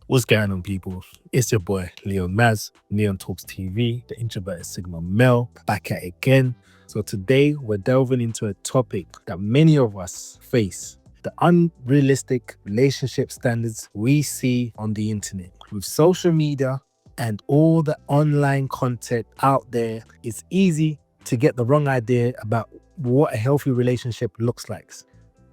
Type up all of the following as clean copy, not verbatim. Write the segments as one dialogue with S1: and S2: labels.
S1: What's going on, people? It's your boy, Leon Maz, Neon Talks TV, the introverted Sigma male, back at it again. So today, we're delving into a topic that many of us face, the unrealistic relationship standards we see on the internet. With social media and all the online content out there, it's easy to get the wrong idea about what a healthy relationship looks like.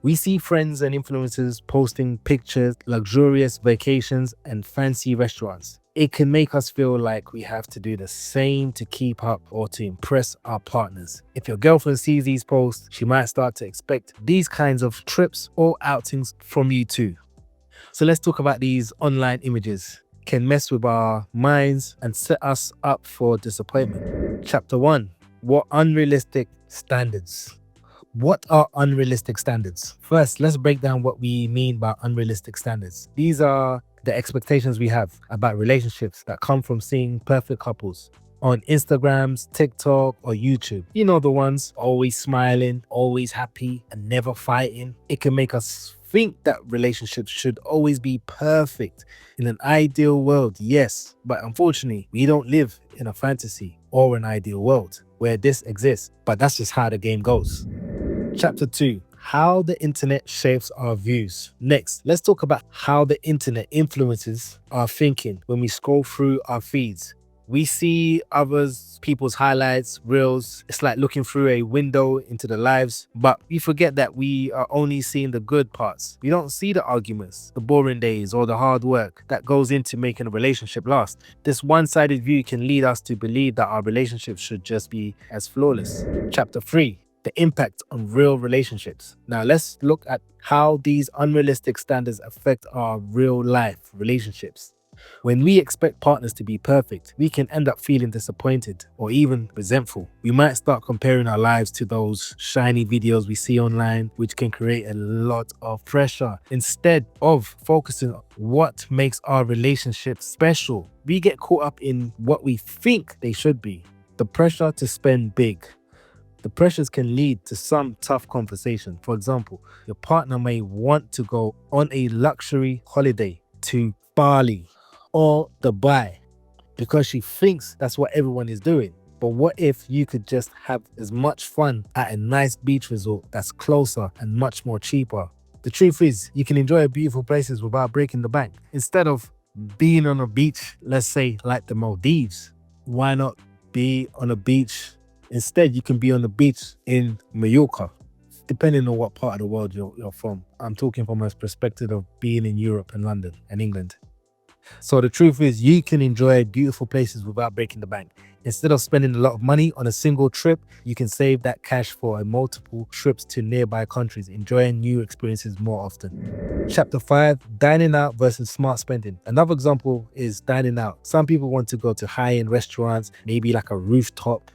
S1: We see friends and influencers posting pictures, luxurious vacations, and fancy restaurants. It can make us feel like we have to do the same to keep up or to impress our partners. If your girlfriend sees these posts, she might start to expect these kinds of trips or outings from you too. So let's talk about these online images. Can mess with our minds and set us up for disappointment. Chapter 1. What unrealistic standards? What are unrealistic standards? First, let's break down what we mean by unrealistic standards. These are the expectations we have about relationships that come from seeing perfect couples on Instagrams, TikTok, or YouTube. You know, the ones always smiling, always happy, and never fighting. It can make us think that relationships should always be perfect. In an ideal world, yes, but unfortunately, we don't live in a fantasy or an ideal world where this exists, but that's just how the game goes. Chapter 2. How the internet shapes our views. Next, let's talk about how the internet influences our thinking when we scroll through our feeds. We see people's highlights, reels. It's like looking through a window into their lives, but we forget that we are only seeing the good parts. We don't see the arguments, the boring days, or the hard work that goes into making a relationship last. This one-sided view can lead us to believe that our relationship should just be as flawless. Chapter 3. The impact on real relationships. Now let's look at how these unrealistic standards affect our real life relationships. When we expect partners to be perfect, we can end up feeling disappointed or even resentful. We might start comparing our lives to those shiny videos we see online, which can create a lot of pressure. Instead of focusing on what makes our relationship special, we get caught up in what we think they should be. The pressure to spend big. The pressures can lead to some tough conversation. For example, your partner may want to go on a luxury holiday to Bali or Dubai because she thinks that's what everyone is doing. But what if you could just have as much fun at a nice beach resort that's closer and much more cheaper? The truth is, you can enjoy beautiful places without breaking the bank. Instead of being on a beach, let's say like the Maldives, why not be on a beach? Instead, you can be on the beach in Mallorca, depending on what part of the world you're from. I'm talking from a perspective of being in Europe and London and England. So the truth is, you can enjoy beautiful places without breaking the bank. Instead of spending a lot of money on a single trip, you can save that cash for multiple trips to nearby countries, enjoying new experiences more often. Chapter 5. Dining out versus smart spending. Another example is dining out. Some people want to go to high-end restaurants, maybe like a rooftop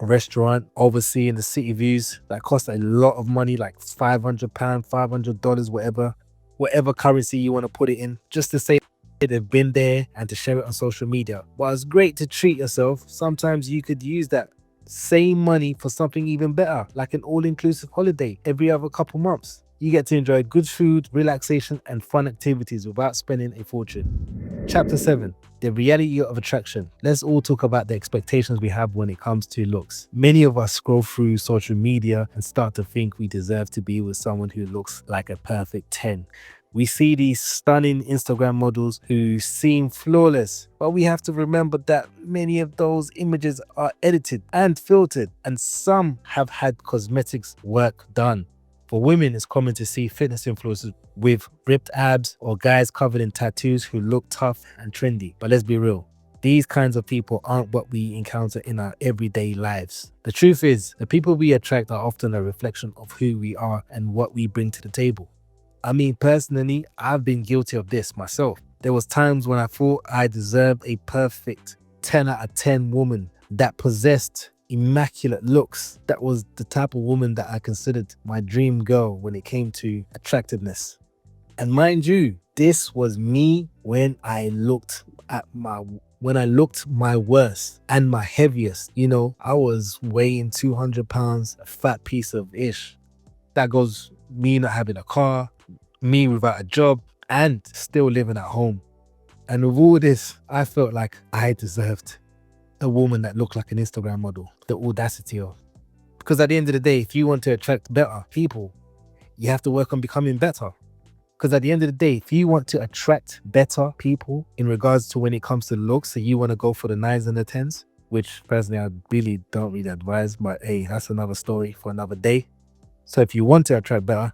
S1: restaurant overseeing the city views that cost a lot of money, like £500, $500, whatever currency you want to put it in, just to say they've been there and to share it on social media. While it's great to treat yourself, sometimes you could use that same money for something even better, like an all-inclusive holiday every other couple months. You get to enjoy good food, relaxation, and fun activities without spending a fortune. Chapter 7. The reality of attraction. Let's all talk about the expectations we have when it comes to looks. Many of us scroll through social media and start to think we deserve to be with someone who looks like a perfect 10. We see these stunning Instagram models who seem flawless, but we have to remember that many of those images are edited and filtered, and some have had cosmetics work done. For women, it's common to see fitness influencers with ripped abs or guys covered in tattoos who look tough and trendy. But let's be real, these kinds of people aren't what we encounter in our everyday lives. The truth is, the people we attract are often a reflection of who we are and what we bring to the table. I mean, personally, I've been guilty of this myself. There was times when I thought I deserved a perfect 10 out of 10 woman that possessed immaculate looks. That was the type of woman that I considered my dream girl when it came to attractiveness. And mind you, this was me when I looked my worst and my heaviest. You know, I was weighing 200 pounds, a fat piece of ish. That goes me not having a car, me without a job, and still living at home. And with all this, I felt like I deserved a woman that looked like an Instagram model. The audacity of. Because at the end of the day, if you want to attract better people, you have to work on becoming better. Because at the end of the day, if you want to attract better people in regards to when it comes to looks, so you want to go for the 9s and the 10s, which personally I really don't really advise, but hey, that's another story for another day. So if you want to attract better,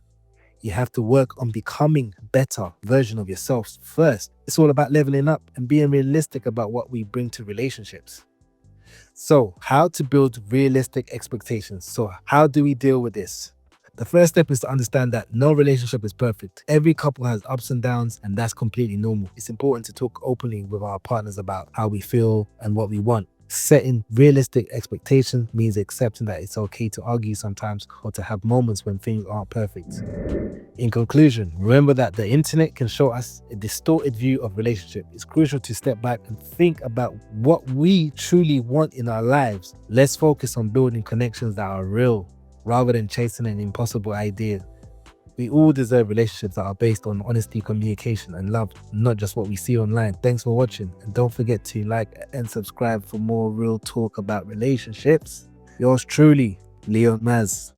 S1: you have to work on becoming a better version of yourself first. It's all about leveling up and being realistic about what we bring to relationships. So how to build realistic expectations. So how do we deal with this? The first step is to understand that no relationship is perfect. Every couple has ups and downs, and that's completely normal. It's important to talk openly with our partners about how we feel and what we want. Setting realistic expectations means accepting that it's okay to argue sometimes or to have moments when things aren't perfect. In conclusion, remember that the internet can show us a distorted view of relationship. It's crucial to step back and think about what we truly want in our lives. Let's focus on building connections that are real rather than chasing an impossible idea. We all deserve relationships that are based on honesty, communication, and love, not just what we see online. Thanks for watching, and don't forget to like and subscribe for more real talk about relationships. Yours truly, Leon Maz.